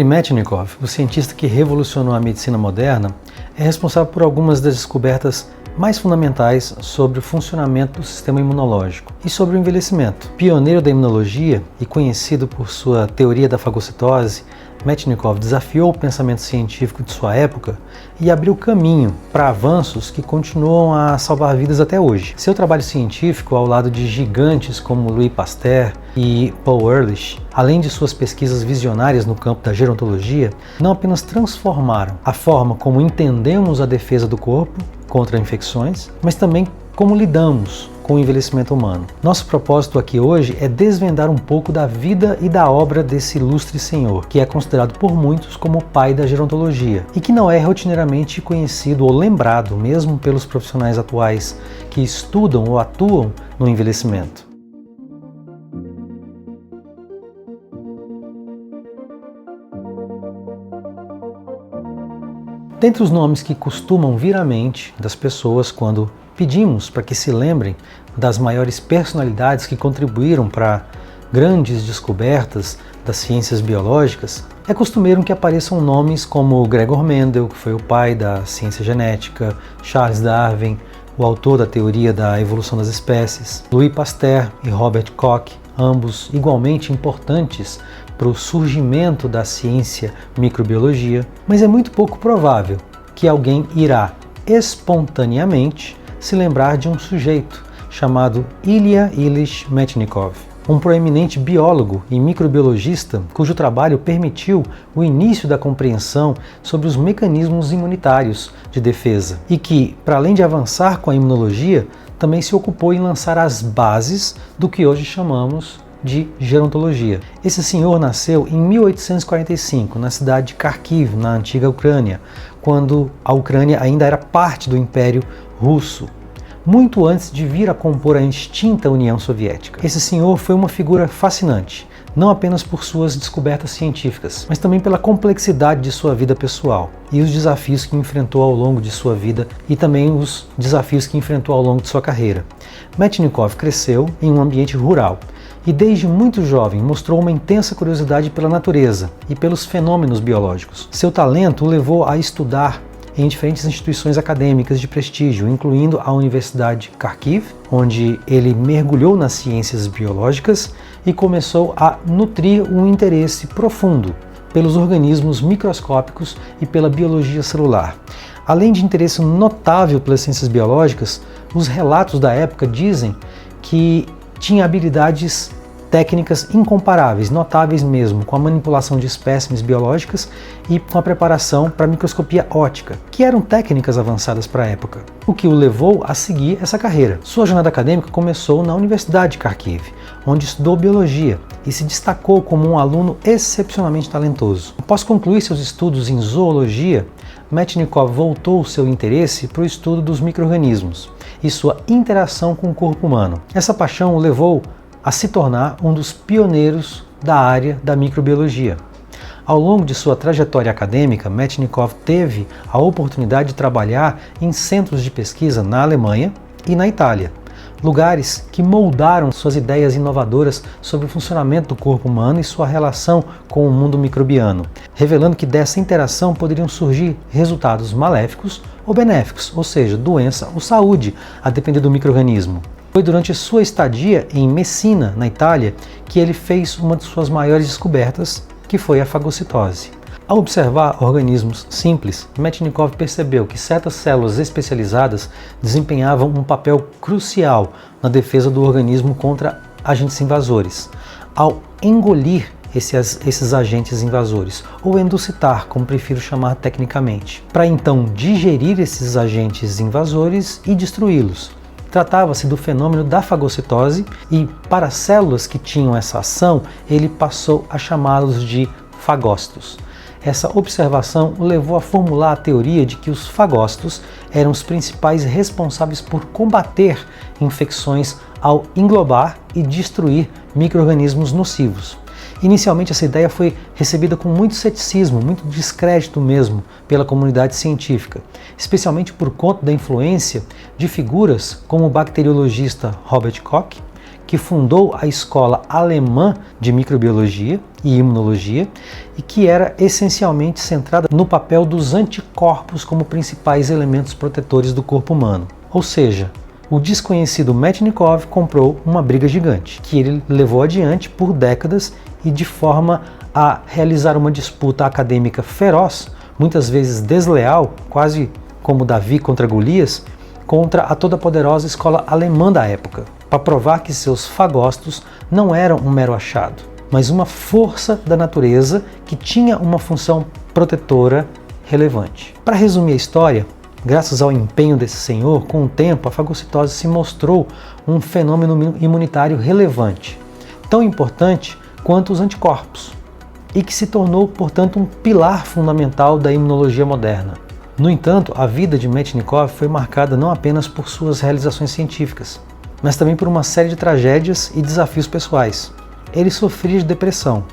Metchnikoff, o cientista que revolucionou a medicina moderna, é responsável por algumas das descobertas mais fundamentais sobre o funcionamento do sistema imunológico e sobre o envelhecimento. Pioneiro da imunologia e conhecido por sua teoria da fagocitose, Metchnikoff desafiou o pensamento científico de sua época e abriu caminho para avanços que continuam a salvar vidas até hoje. Seu trabalho científico, ao lado de gigantes como Louis Pasteur e Paul Ehrlich, além de suas pesquisas visionárias no campo da gerontologia, não apenas transformaram a forma como entendemos a defesa do corpo contra infecções, mas também como lidamos com o envelhecimento humano. Nosso propósito aqui hoje é desvendar um pouco da vida e da obra desse ilustre senhor, que é considerado por muitos como o pai da gerontologia e que não é rotineiramente conhecido ou lembrado mesmo pelos profissionais atuais que estudam ou atuam no envelhecimento. Dentre os nomes que costumam vir à mente das pessoas quando pedimos para que se lembrem das maiores personalidades que contribuíram para grandes descobertas das ciências biológicas, é costumeiro que apareçam nomes como Gregor Mendel, que foi o pai da ciência genética, Charles Darwin, o autor da teoria da evolução das espécies, Louis Pasteur e Robert Koch, ambos igualmente importantes para o surgimento da ciência microbiologia, mas é muito pouco provável que alguém irá espontaneamente se lembrar de um sujeito chamado Ilya Ilyich Metchnikoff, um proeminente biólogo e microbiologista cujo trabalho permitiu o início da compreensão sobre os mecanismos imunitários de defesa e que, para além de avançar com a imunologia, também se ocupou em lançar as bases do que hoje chamamos de gerontologia. Esse senhor nasceu em 1845, na cidade de Kharkiv, na antiga Ucrânia, quando a Ucrânia ainda era parte do Império Russo, muito antes de vir a compor a extinta União Soviética. Esse senhor foi uma figura fascinante, não apenas por suas descobertas científicas, mas também pela complexidade de sua vida pessoal e os desafios que enfrentou ao longo de sua vida e também os desafios que enfrentou ao longo de sua carreira. Metchnikoff cresceu em um ambiente rural e desde muito jovem mostrou uma intensa curiosidade pela natureza e pelos fenômenos biológicos. Seu talento o levou a estudar em diferentes instituições acadêmicas de prestígio, incluindo a Universidade de Kharkiv, onde ele mergulhou nas ciências biológicas e começou a nutrir um interesse profundo pelos organismos microscópicos e pela biologia celular. Além de interesse notável pelas ciências biológicas, os relatos da época dizem que tinha habilidades técnicas incomparáveis, notáveis mesmo, com a manipulação de espécimes biológicas e com a preparação para a microscopia óptica, que eram técnicas avançadas para a época, o que o levou a seguir essa carreira. Sua jornada acadêmica começou na Universidade de Kharkiv, onde estudou biologia e se destacou como um aluno excepcionalmente talentoso. Após concluir seus estudos em zoologia, Metchnikoff voltou seu interesse para o estudo dos micro-organismos e sua interação com o corpo humano. Essa paixão o levou a se tornar um dos pioneiros da área da microbiologia. Ao longo de sua trajetória acadêmica, Metchnikoff teve a oportunidade de trabalhar em centros de pesquisa na Alemanha e na Itália, lugares que moldaram suas ideias inovadoras sobre o funcionamento do corpo humano e sua relação com o mundo microbiano, revelando que dessa interação poderiam surgir resultados maléficos ou benéficos, ou seja, doença ou saúde, a depender do micro-organismo. Foi durante sua estadia em Messina, na Itália, que ele fez uma de suas maiores descobertas, que foi a fagocitose. Ao observar organismos simples, Metchnikoff percebeu que certas células especializadas desempenhavam um papel crucial na defesa do organismo contra agentes invasores. Ao engolir esses agentes invasores, ou endocitar, como prefiro chamar tecnicamente, para então digerir esses agentes invasores e destruí-los. Tratava-se do fenômeno da fagocitose e, para células que tinham essa ação, ele passou a chamá-los de fagócitos. Essa observação o levou a formular a teoria de que os fagócitos eram os principais responsáveis por combater infecções ao englobar e destruir micro-organismos nocivos. Inicialmente essa ideia foi recebida com muito ceticismo, muito descrédito mesmo pela comunidade científica, especialmente por conta da influência de figuras como o bacteriologista Robert Koch, que fundou a escola alemã de microbiologia e imunologia e que era essencialmente centrada no papel dos anticorpos como principais elementos protetores do corpo humano. Ou seja, o desconhecido Metchnikoff comprou uma briga gigante, que ele levou adiante por décadas e de forma a realizar uma disputa acadêmica feroz, muitas vezes desleal, quase como Davi contra Golias, contra a toda poderosa escola alemã da época, para provar que seus fagócitos não eram um mero achado, mas uma força da natureza que tinha uma função protetora relevante. Para resumir a história, graças ao empenho desse senhor, com o tempo a fagocitose se mostrou um fenômeno imunitário relevante, tão importante quanto os anticorpos, e que se tornou, portanto, um pilar fundamental da imunologia moderna. No entanto, a vida de Metchnikoff foi marcada não apenas por suas realizações científicas, mas também por uma série de tragédias e desafios pessoais. Ele sofria de depressão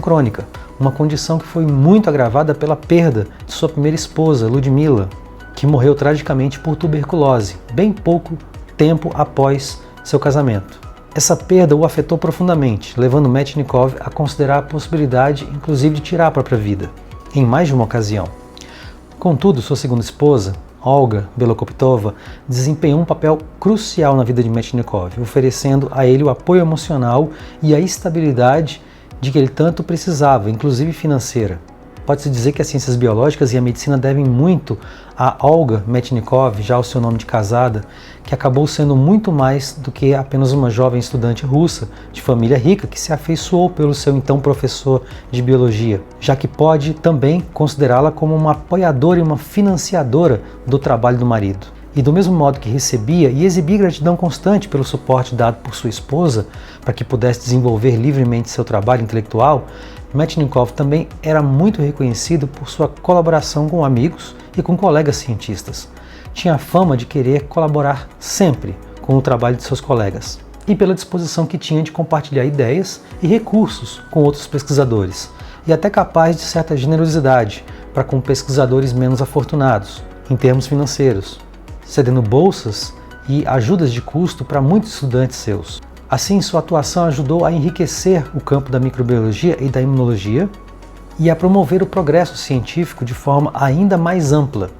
crônica, uma condição que foi muito agravada pela perda de sua primeira esposa, Ludmila, que morreu tragicamente por tuberculose, bem pouco tempo após seu casamento. Essa perda o afetou profundamente, levando Metchnikoff a considerar a possibilidade, inclusive, de tirar a própria vida, em mais de uma ocasião. Contudo, sua segunda esposa, Olga Belokopitova, desempenhou um papel crucial na vida de Metchnikoff, oferecendo a ele o apoio emocional e a estabilidade de que ele tanto precisava, inclusive financeira. Pode-se dizer que as ciências biológicas e a medicina devem muito a Olga Metchnikoff, já o seu nome de casada, que acabou sendo muito mais do que apenas uma jovem estudante russa de família rica que se afeiçoou pelo seu então professor de biologia, já que pode também considerá-la como uma apoiadora e uma financiadora do trabalho do marido. E do mesmo modo que recebia e exibia gratidão constante pelo suporte dado por sua esposa para que pudesse desenvolver livremente seu trabalho intelectual, Metchnikoff também era muito reconhecido por sua colaboração com amigos e com colegas cientistas. Tinha a fama de querer colaborar sempre com o trabalho de seus colegas e pela disposição que tinha de compartilhar ideias e recursos com outros pesquisadores, e até capaz de certa generosidade para com pesquisadores menos afortunados, em termos financeiros, cedendo bolsas e ajudas de custo para muitos estudantes seus. Assim, sua atuação ajudou a enriquecer o campo da microbiologia e da imunologia e a promover o progresso científico de forma ainda mais ampla,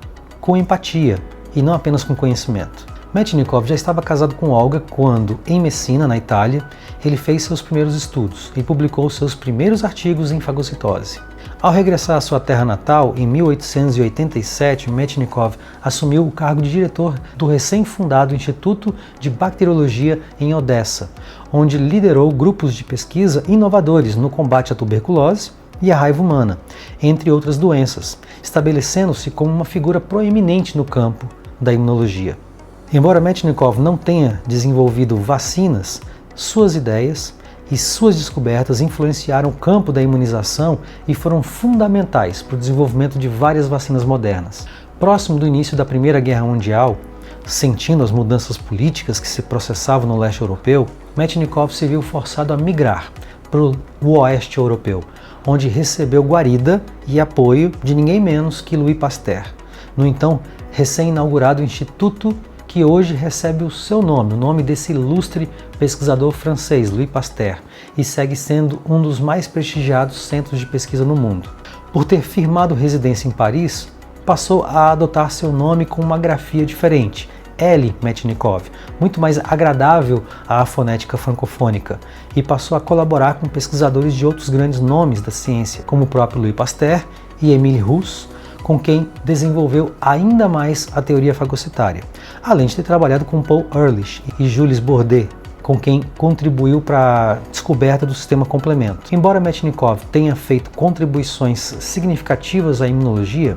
com empatia e não apenas com conhecimento. Metchnikoff já estava casado com Olga quando, em Messina, na Itália, ele fez seus primeiros estudos e publicou seus primeiros artigos em fagocitose. Ao regressar à sua terra natal, em 1887, Metchnikoff assumiu o cargo de diretor do recém-fundado Instituto de Bacteriologia em Odessa, onde liderou grupos de pesquisa inovadores no combate à tuberculose e à raiva humana, entre outras doenças, estabelecendo-se como uma figura proeminente no campo da imunologia. Embora Metchnikoff não tenha desenvolvido vacinas, suas ideias e suas descobertas influenciaram o campo da imunização e foram fundamentais para o desenvolvimento de várias vacinas modernas. Próximo do início da Primeira Guerra Mundial, sentindo as mudanças políticas que se processavam no leste europeu, Metchnikoff se viu forçado a migrar para o oeste europeu, onde recebeu guarida e apoio de ninguém menos que Louis Pasteur, no então recém-inaugurado Instituto que hoje recebe o seu nome, o nome desse ilustre pesquisador francês, Louis Pasteur, e segue sendo um dos mais prestigiados centros de pesquisa no mundo. Por ter firmado residência em Paris, passou a adotar seu nome com uma grafia diferente, L. Metchnikoff, muito mais agradável à fonética francofônica, e passou a colaborar com pesquisadores de outros grandes nomes da ciência, como o próprio Louis Pasteur e Émile Rousse, com quem desenvolveu ainda mais a teoria fagocitária, além de ter trabalhado com Paul Ehrlich e Jules Bordet, com quem contribuiu para a descoberta do sistema complemento. Embora Metchnikoff tenha feito contribuições significativas à imunologia,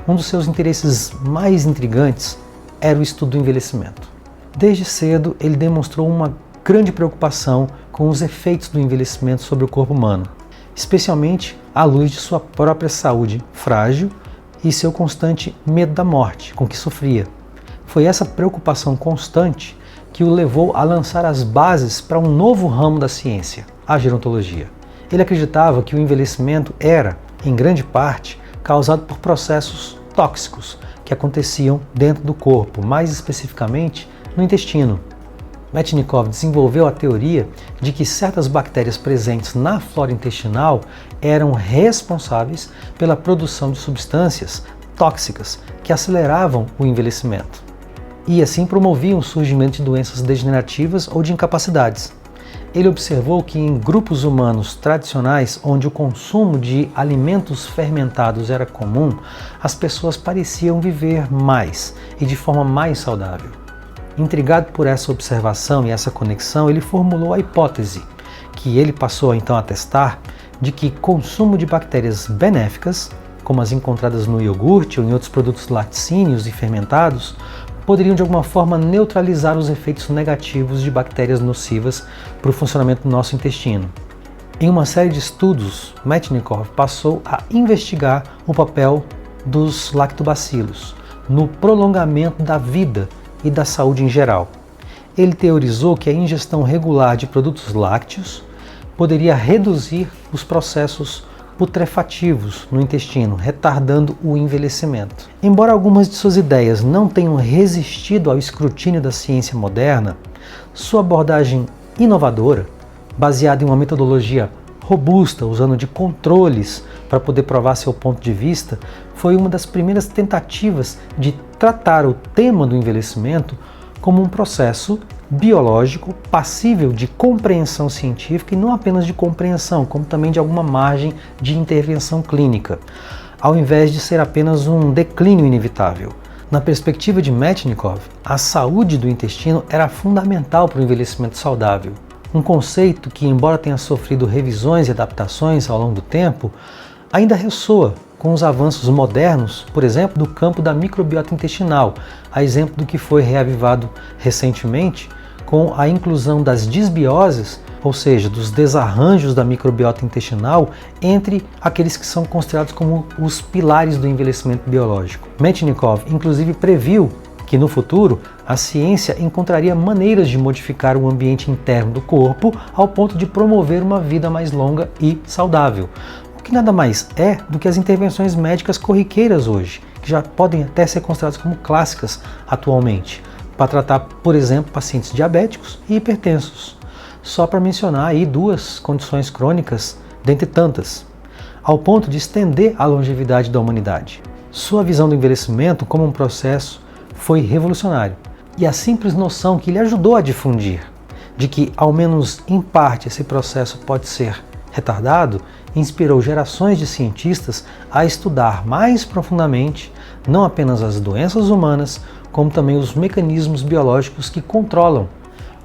um dos seus interesses mais intrigantes era o estudo do envelhecimento. Desde cedo, ele demonstrou uma grande preocupação com os efeitos do envelhecimento sobre o corpo humano, especialmente à luz de sua própria saúde frágil e seu constante medo da morte com que sofria. Foi essa preocupação constante que o levou a lançar as bases para um novo ramo da ciência, a gerontologia. Ele acreditava que o envelhecimento era, em grande parte, causado por processos tóxicos que aconteciam dentro do corpo, mais especificamente no intestino. Metchnikoff desenvolveu a teoria de que certas bactérias presentes na flora intestinal eram responsáveis pela produção de substâncias tóxicas que aceleravam o envelhecimento e assim promoviam o surgimento de doenças degenerativas ou de incapacidades. Ele observou que em grupos humanos tradicionais, onde o consumo de alimentos fermentados era comum, as pessoas pareciam viver mais e de forma mais saudável. Intrigado por essa observação e essa conexão, ele formulou a hipótese, que ele passou então a testar, de que consumo de bactérias benéficas, como as encontradas no iogurte ou em outros produtos laticínios e fermentados, poderiam de alguma forma neutralizar os efeitos negativos de bactérias nocivas para o funcionamento do nosso intestino. Em uma série de estudos, Metchnikoff passou a investigar o papel dos lactobacilos no prolongamento da vida e da saúde em geral. Ele teorizou que a ingestão regular de produtos lácteos poderia reduzir os processos putrefativos no intestino, retardando o envelhecimento. Embora algumas de suas ideias não tenham resistido ao escrutínio da ciência moderna, sua abordagem inovadora, baseada em uma metodologia robusta, usando de controles para poder provar seu ponto de vista, foi uma das primeiras tentativas de tratar o tema do envelhecimento como um processo biológico passível de compreensão científica e não apenas de compreensão, como também de alguma margem de intervenção clínica, ao invés de ser apenas um declínio inevitável. Na perspectiva de Metchnikoff, a saúde do intestino era fundamental para o envelhecimento saudável. Um conceito que, embora tenha sofrido revisões e adaptações ao longo do tempo, ainda ressoa com os avanços modernos, por exemplo, do campo da microbiota intestinal, a exemplo do que foi reavivado recentemente com a inclusão das disbioses, ou seja, dos desarranjos da microbiota intestinal entre aqueles que são considerados como os pilares do envelhecimento biológico. Metchnikoff, inclusive, previu que no futuro a ciência encontraria maneiras de modificar o ambiente interno do corpo ao ponto de promover uma vida mais longa e saudável. O que nada mais é do que as intervenções médicas corriqueiras hoje, que já podem até ser consideradas como clássicas atualmente, para tratar, por exemplo, pacientes diabéticos e hipertensos. Só para mencionar aí duas condições crônicas, dentre tantas, ao ponto de estender a longevidade da humanidade. Sua visão do envelhecimento como um processo foi revolucionário, e a simples noção que ele ajudou a difundir, de que, ao menos em parte, esse processo pode ser retardado, inspirou gerações de cientistas a estudar mais profundamente não apenas as doenças humanas, como também os mecanismos biológicos que controlam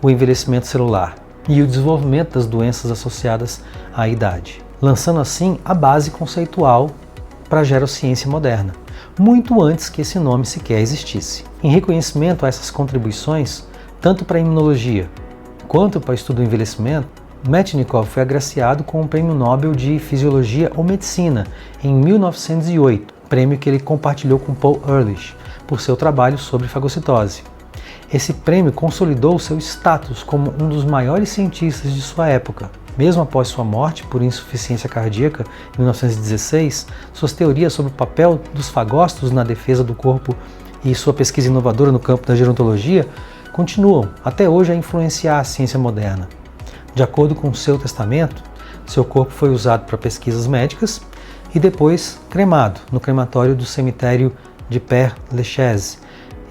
o envelhecimento celular e o desenvolvimento das doenças associadas à idade, lançando assim a base conceitual para a gerociência moderna, muito antes que esse nome sequer existisse. Em reconhecimento a essas contribuições, tanto para a imunologia quanto para o estudo do envelhecimento, Metchnikoff foi agraciado com o Prêmio Nobel de Fisiologia ou Medicina em 1908, prêmio que ele compartilhou com Paul Ehrlich por seu trabalho sobre fagocitose. Esse prêmio consolidou seu status como um dos maiores cientistas de sua época. Mesmo após sua morte por insuficiência cardíaca em 1916, suas teorias sobre o papel dos fagócitos na defesa do corpo e sua pesquisa inovadora no campo da gerontologia continuam até hoje a influenciar a ciência moderna. De acordo com seu testamento, seu corpo foi usado para pesquisas médicas e depois cremado no crematório do cemitério de Père Lachaise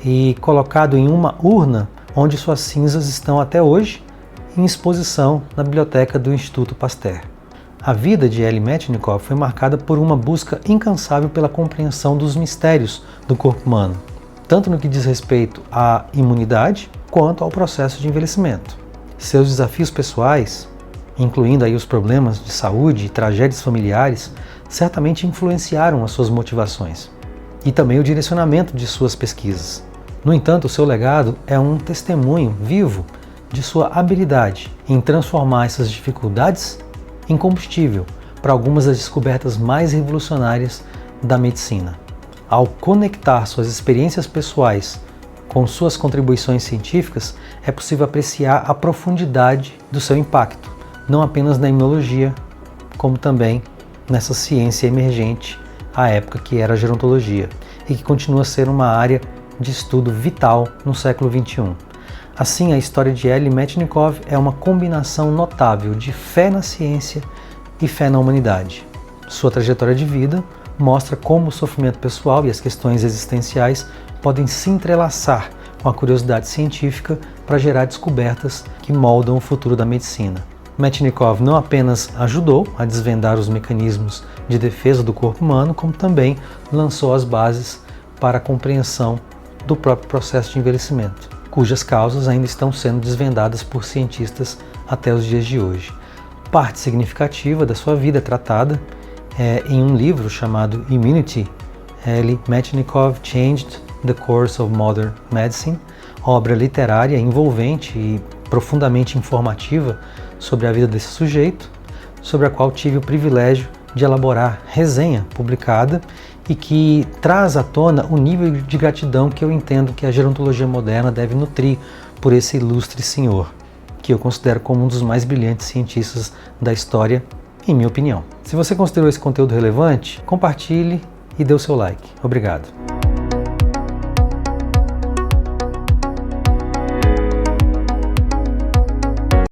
e colocado em uma urna onde suas cinzas estão até hoje em exposição na biblioteca do Instituto Pasteur. A vida de Elie Metchnikoff foi marcada por uma busca incansável pela compreensão dos mistérios do corpo humano, tanto no que diz respeito à imunidade quanto ao processo de envelhecimento. Seus desafios pessoais, incluindo aí os problemas de saúde e tragédias familiares, certamente influenciaram as suas motivações e também o direcionamento de suas pesquisas. No entanto, o seu legado é um testemunho vivo de sua habilidade em transformar essas dificuldades em combustível para algumas das descobertas mais revolucionárias da medicina. Ao conectar suas experiências pessoais com suas contribuições científicas, é possível apreciar a profundidade do seu impacto, não apenas na imunologia, como também nessa ciência emergente à época que era a gerontologia e que continua a ser uma área de estudo vital no século XXI. Assim, a história de Ellie Metchnikoff é uma combinação notável de fé na ciência e fé na humanidade. Sua trajetória de vida mostra como o sofrimento pessoal e as questões existenciais podem se entrelaçar com a curiosidade científica para gerar descobertas que moldam o futuro da medicina. Metchnikoff não apenas ajudou a desvendar os mecanismos de defesa do corpo humano, como também lançou as bases para a compreensão do próprio processo de envelhecimento, cujas causas ainda estão sendo desvendadas por cientistas até os dias de hoje. Parte significativa da sua vida é tratada em um livro chamado Immunity, Ellie Metchnikoff Changed the Course of Modern Medicine, obra literária envolvente e profundamente informativa sobre a vida desse sujeito, sobre a qual tive o privilégio de elaborar resenha publicada e que traz à tona o nível de gratidão que eu entendo que a gerontologia moderna deve nutrir por esse ilustre senhor, que eu considero como um dos mais brilhantes cientistas da história, em minha opinião. Se você considerou esse conteúdo relevante, compartilhe e dê o seu like. Obrigado.